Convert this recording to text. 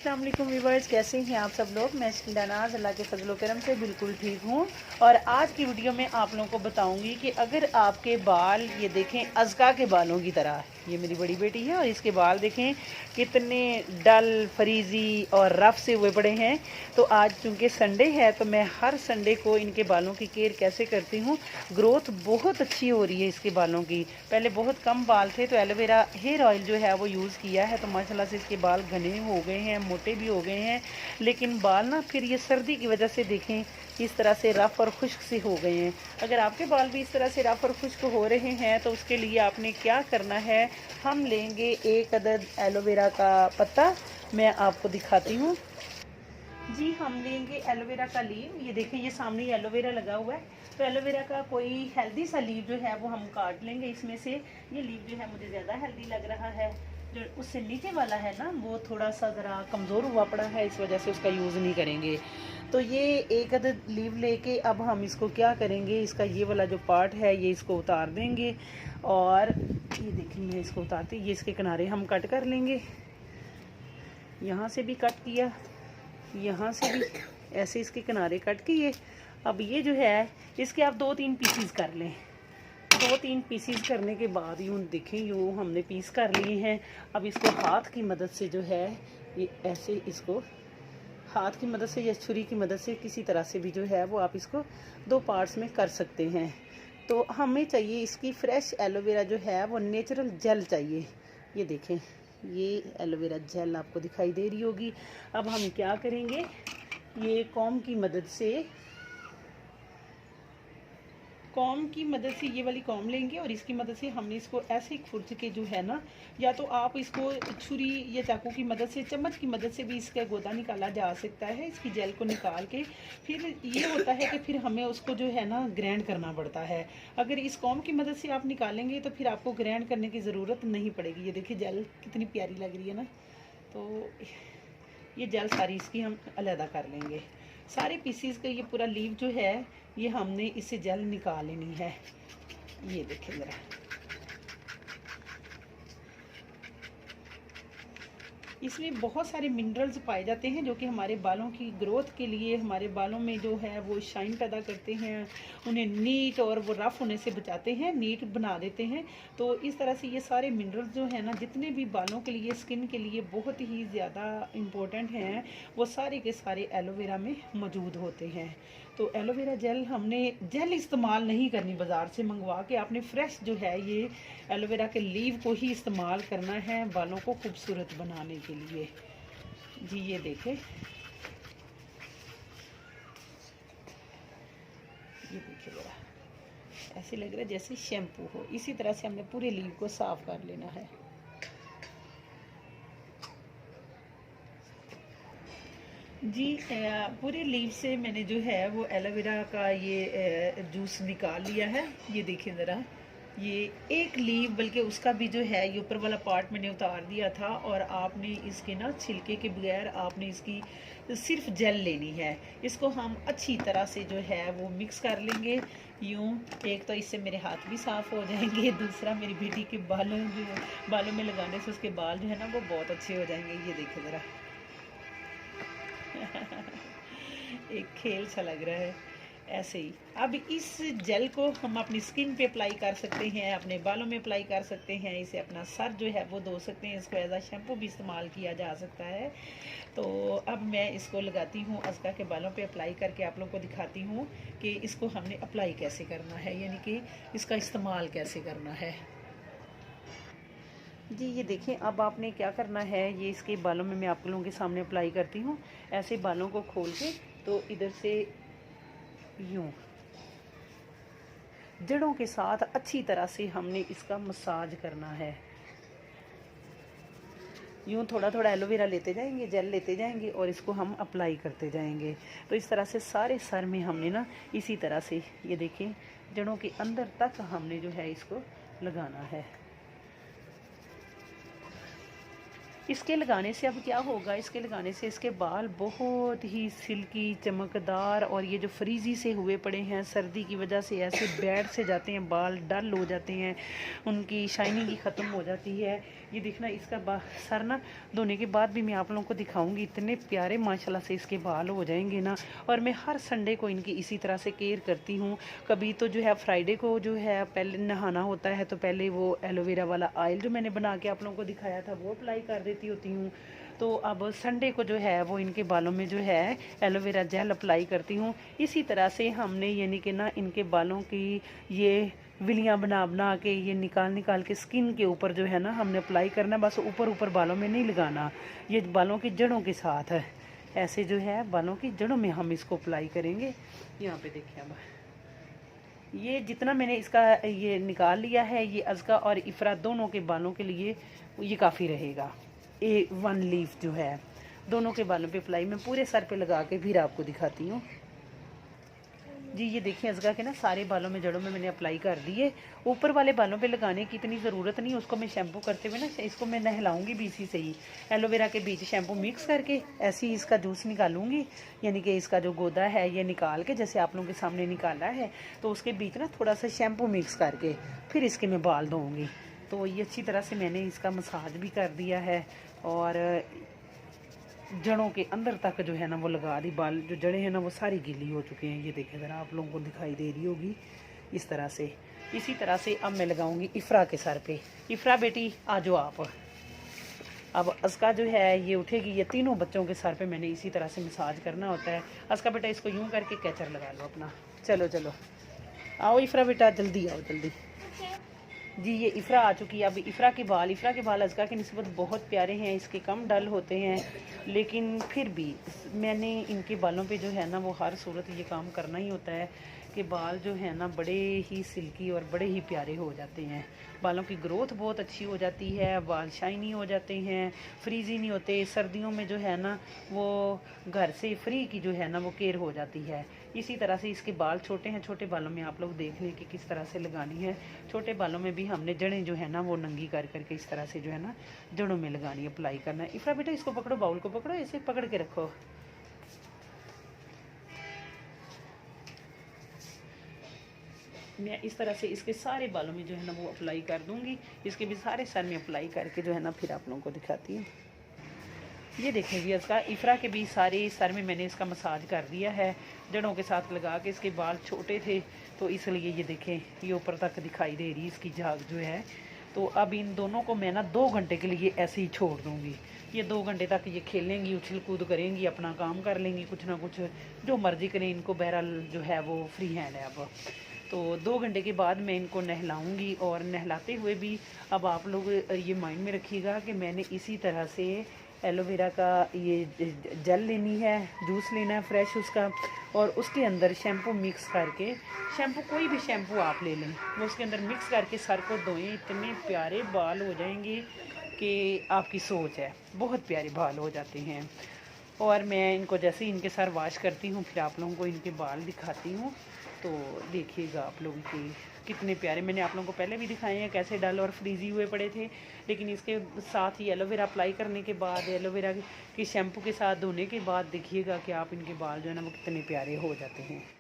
अस्सलामुअलैकुम व्यूवर्स, कैसे हैं आप सब लोग। मैं शकीलानाज अल्लाह के फजल करम से बिल्कुल ठीक हूँ। और आज की वीडियो में आप लोगों को बताऊंगी कि अगर आपके बाल, ये देखें अज़का के बालों की तरह, ये मेरी बड़ी बेटी है और इसके बाल देखें कितने डल फ्रीज़ी और रफ़ से हुए पड़े हैं। तो आज चूँकि संडे है तो मैं हर संडे को इनके बालों की केयर कैसे करती हूँ। ग्रोथ बहुत अच्छी हो रही है इसके बालों की। पहले बहुत कम बाल थे तो एलोवेरा हेयर ऑयल जो है वो यूज़ किया है, तो माशाल्लाह से इसके बाल घने हो गए हैं, मोटे भी हो गए हैं। लेकिन बाल ना फिर ये सर्दी की वजह से देखें इस तरह से रफ़ और खुश्क से हो गए हैं। अगर आपके बाल भी इस तरह से रफ़ और खुश्क हो रहे हैं तो उसके लिए आपने क्या करना है, हम लेंगे एक अदद एलोवेरा का पत्ता। मैं आपको दिखाती हूँ जी। हम लेंगे एलोवेरा का लीव। ये देखें ये सामने एलोवेरा लगा हुआ है, तो एलोवेरा का कोई हेल्दी सा लीव जो है वो हम काट लेंगे इसमें से। ये लीव जो है मुझे ज़्यादा हेल्दी लग रहा है। जो उससे नीचे वाला है ना वो थोड़ा सा ज़रा कमज़ोर हुआ पड़ा है, इस वजह से उसका यूज़ नहीं करेंगे। तो ये एक अदद लीव लेके अब हम इसको क्या करेंगे, इसका ये वाला जो पार्ट है ये इसको उतार देंगे। और ये देखेंगे इसको उतारते, ये इसके किनारे हम कट कर लेंगे। यहाँ से भी कट किया, यहाँ से भी ऐसे इसके किनारे कट किए। अब ये जो है इसके आप 2-3 पीसीज कर लें। 2-3 पीसीज करने के बाद यूँ देखें यूँ हमने पीस कर लिए हैं। अब इसको हाथ की मदद से जो है ये ऐसे इसको हाथ की मदद से या छुरी की मदद से किसी तरह से भी जो है वो आप इसको 2 पार्ट्स में कर सकते हैं। तो हमें चाहिए इसकी फ्रेश एलोवेरा जो है वो नेचुरल जेल चाहिए। ये देखें ये एलोवेरा जेल आपको दिखाई दे रही होगी। अब हम क्या करेंगे, ये कॉम की मदद से ये वाली कॉम लेंगे और इसकी मदद से हमने इसको ऐसे खुरच के जो है ना, या तो आप इसको छुरी या चाकू की मदद से, चम्मच की मदद से भी इसका गोदा निकाला जा सकता है। इसकी जेल को निकाल के फिर ये होता है कि फिर हमें उसको जो है ना ग्राइंड करना पड़ता है। अगर इस कॉम की मदद से आप निकालेंगे तो फिर आपको ग्राइंड करने की ज़रूरत नहीं पड़ेगी। ये देखिए जेल कितनी प्यारी लग रही है ना। तो ये जेल सारी इसकी हम अलहदा कर लेंगे। सारे पीसीज का ये पूरा लीव जो है ये हमने इससे जेल निकाल लेनी है। ये देखें ज़रा, इसमें बहुत सारे मिनरल्स पाए जाते हैं जो कि हमारे बालों की ग्रोथ के लिए, हमारे बालों में जो है वो शाइन पैदा करते हैं, उन्हें नीट और वो रफ़ होने से बचाते हैं, नीट बना देते हैं। तो इस तरह से ये सारे मिनरल्स जो है ना, जितने भी बालों के लिए, स्किन के लिए बहुत ही ज़्यादा इम्पोर्टेंट हैं, वो सारे के सारे एलोवेरा में मौजूद होते हैं। तो एलोवेरा जेल हमने जेल इस्तेमाल नहीं करनी बाज़ार से मंगवा के, आपने फ्रेश जो है ये एलोवेरा के लीव को ही इस्तेमाल करना है बालों को खूबसूरत बनाने के लिए जी। ये देखें, ये देखिए ज़रा, ऐसे लग रहा है जैसे शैम्पू हो। इसी तरह से हमने पूरे लीव को साफ कर लेना है जी। पूरे लीव से मैंने जो है वो एलोवेरा का ये जूस निकाल लिया है। ये देखिए ज़रा, ये एक लीव, बल्कि उसका भी जो है ये ऊपर वाला पार्ट मैंने उतार दिया था। और आपने इसके ना छिलके के बगैर आपने इसकी सिर्फ जेल लेनी है। इसको हम अच्छी तरह से जो है वो मिक्स कर लेंगे यूँ। एक तो इससे मेरे हाथ भी साफ़ हो जाएंगे, दूसरा मेरी बेटी के बालों में लगाने से उसके बाल जो है ना वो बहुत अच्छे हो जाएंगे। ये देखिए ज़रा एक खेल सा लग रहा है ऐसे ही। अब इस जेल को हम अपनी स्किन पे अप्लाई कर सकते हैं, अपने बालों में अप्लाई कर सकते हैं, इसे अपना सर जो है वो धो सकते हैं, इसको एज आ शैम्पू भी इस्तेमाल किया जा सकता है। तो अब मैं इसको लगाती हूँ अज़का के बालों पे अप्लाई करके आप लोगों को दिखाती हूँ कि इसको हमने अप्लाई कैसे करना है, यानी कि इसका इस्तेमाल कैसे करना है जी। ये देखें, अब आपने क्या करना है, ये इसके बालों में मैं आप लोगों के सामने अप्लाई करती हूँ। ऐसे बालों को खोल के तो इधर से यूँ जड़ों के साथ अच्छी तरह से हमने इसका मसाज करना है। यूँ थोड़ा थोड़ा एलोवेरा लेते जाएंगे, जेल लेते जाएंगे और इसको हम अप्लाई करते जाएंगे। तो इस तरह से सारे सर में हमने ना इसी तरह से, ये देखें जड़ों के अंदर तक हमने जो है इसको लगाना है। इसके लगाने से अब क्या होगा, इसके लगाने से इसके बाल बहुत ही सिल्की, चमकदार, और ये जो फ्रीजी से हुए पड़े हैं सर्दी की वजह से ऐसे बैठ से जाते हैं, बाल डल हो जाते हैं, उनकी शाइनिंग ही ख़त्म हो जाती है। ये देखना इसका सर ना धोने के बाद भी मैं आप लोगों को दिखाऊंगी, इतने प्यारे माशाल्लाह से इसके बाल हो जाएंगे ना। और मैं हर संडे को इनकी इसी तरह से केयर करती हूँ। कभी तो जो है फ्राइडे को जो है पहले नहाना होता है तो पहले वो एलोवेरा वाला ऑयल जो मैंने बना के आप लोगों को दिखाया था वो अप्लाई कर देती होती हूँ। तो अब संडे को जो है वो इनके बालों में जो है एलोवेरा जेल अप्लाई करती हूँ। इसी तरह से हमने यानी कि ना इनके बालों की ये विलियाँ बना बना के ये निकाल के स्किन के ऊपर जो है ना हमने अप्लाई करना, बस ऊपर ऊपर बालों में नहीं लगाना, ये बालों की जड़ों के साथ है, ऐसे जो है बालों की जड़ों में हम इसको अप्लाई करेंगे। यहाँ पे देखिए अब ये जितना मैंने इसका ये निकाल लिया है, ये अज़का और इफ़रा दोनों के बालों के लिए ये काफ़ी रहेगा। वन लीफ जो है दोनों के बालों पे अप्लाई मैं पूरे सर पे लगा के फिर आपको दिखाती हूँ। जी ये देखिए अज़का के ना सारे बालों में जड़ों में मैंने अप्लाई कर दिए। ऊपर वाले बालों पे लगाने की इतनी ज़रूरत नहीं, उसको मैं शैम्पू करते हुए ना इसको मैं नहलाऊंगी भी इसी से ही। एलोवेरा के बीच शैम्पू मिक्स करके ऐसे ही इसका जूस निकालूंगी, यानी कि इसका जो गोदा है ये निकाल के जैसे आप लोगों के सामने निकाला है, तो उसके बीच ना थोड़ा सा शैम्पू मिक्स करके फिर इसके मैं बाल धोऊँगी। तो ये अच्छी तरह से मैंने इसका मसाज भी कर दिया है और जड़ों के अंदर तक जो है ना वो लगा दी। बाल जो जड़ें हैं ना वो सारी गीली हो चुके हैं, ये देखें ज़रा आप लोगों को दिखाई दे रही होगी इस तरह से। इसी तरह से अब मैं लगाऊंगी इफ़रा के सर पे। इफ़रा बेटी आ जाओ आप। अब अज़का जो है ये उठेगी, ये तीनों बच्चों के सर पे मैंने इसी तरह से मसाज करना होता है। अज़का बेटा इसको यूँ करके कैचर लगा लो अपना। चलो चलो आओ इफ़रा बेटा जल्दी आओ जल्दी। जी ये इफ़रा आ चुकी है। अब इफ़रा के बाल अज़का की निस्बत बहुत प्यारे हैं, इसके कम डल होते हैं, लेकिन फिर भी मैंने इनके बालों पे जो है ना वो हर सूरत ये काम करना ही होता है कि बाल जो है ना बड़े ही सिल्की और बड़े ही प्यारे हो जाते हैं। बालों की ग्रोथ बहुत अच्छी हो जाती है, बाल शाइनी हो जाते हैं, फ्रीजी नहीं होते। सर्दियों में जो है ना वो घर से फ्री की जो है ना वो केयर हो जाती है। इसी तरह से इसके बाल छोटे हैं, छोटे बालों में आप लोग देख लें कि किस तरह से लगानी है। छोटे बालों में भी हमने जड़ें जो है ना वो नंगी कर करके इस तरह से जो है ना जड़ों में लगानी, अप्लाई करना है। इफ़रा बेटा इसको पकड़ो, बाउल को पकड़ो, ऐसे पकड़ के रखो। मैं इस तरह से इसके सारे बालों में जो है ना वो अप्लाई कर दूंगी। इसके भी सारे सर में अप्लाई करके जो है ना फिर आप लोगों को दिखाती हूँ। ये देखें जी इसका इफ़रा के भी सारे सर में मैंने इसका मसाज कर दिया है जड़ों के साथ लगा के। इसके बाल छोटे थे तो इसलिए ये देखें ये ऊपर तक दिखाई दे रही इसकी झाग जो है। तो अब इन दोनों को मैं ना 2 घंटे के लिए ऐसे ही छोड़ दूँगी। ये 2 घंटे तक ये खेलेंगी, उछल कूद करेंगी, अपना काम कर लेंगी, कुछ ना कुछ जो मर्ज़ी करें। इनको बहरहाल जो है वो फ्री हैंड है अब। तो 2 घंटे के बाद मैं इनको नहलाऊंगी। और नहलाते हुए भी अब आप लोग ये माइंड में रखिएगा कि मैंने इसी तरह से एलोवेरा का ये जेल लेनी है, जूस लेना है फ्रेश उसका, और उसके अंदर शैम्पू मिक्स करके, शैम्पू कोई भी शैम्पू आप ले लें, वो उसके अंदर मिक्स करके सर को धोएं। इतने प्यारे बाल हो जाएंगे कि आपकी सोच है, बहुत प्यारे बाल हो जाते हैं। और मैं इनको जैसे ही इनके सर वॉश करती हूँ फिर आप लोगों को इनके बाल दिखाती हूँ। तो देखिएगा आप लोग कि कितने प्यारे, मैंने आप लोगों को पहले भी दिखाए हैं कैसे डल और फ्रीजी हुए पड़े थे, लेकिन इसके साथ ही एलोवेरा अप्लाई करने के बाद, एलोवेरा के शैम्पू के साथ धोने के बाद देखिएगा कि आप इनके बाल जो है ना वो कितने प्यारे हो जाते हैं।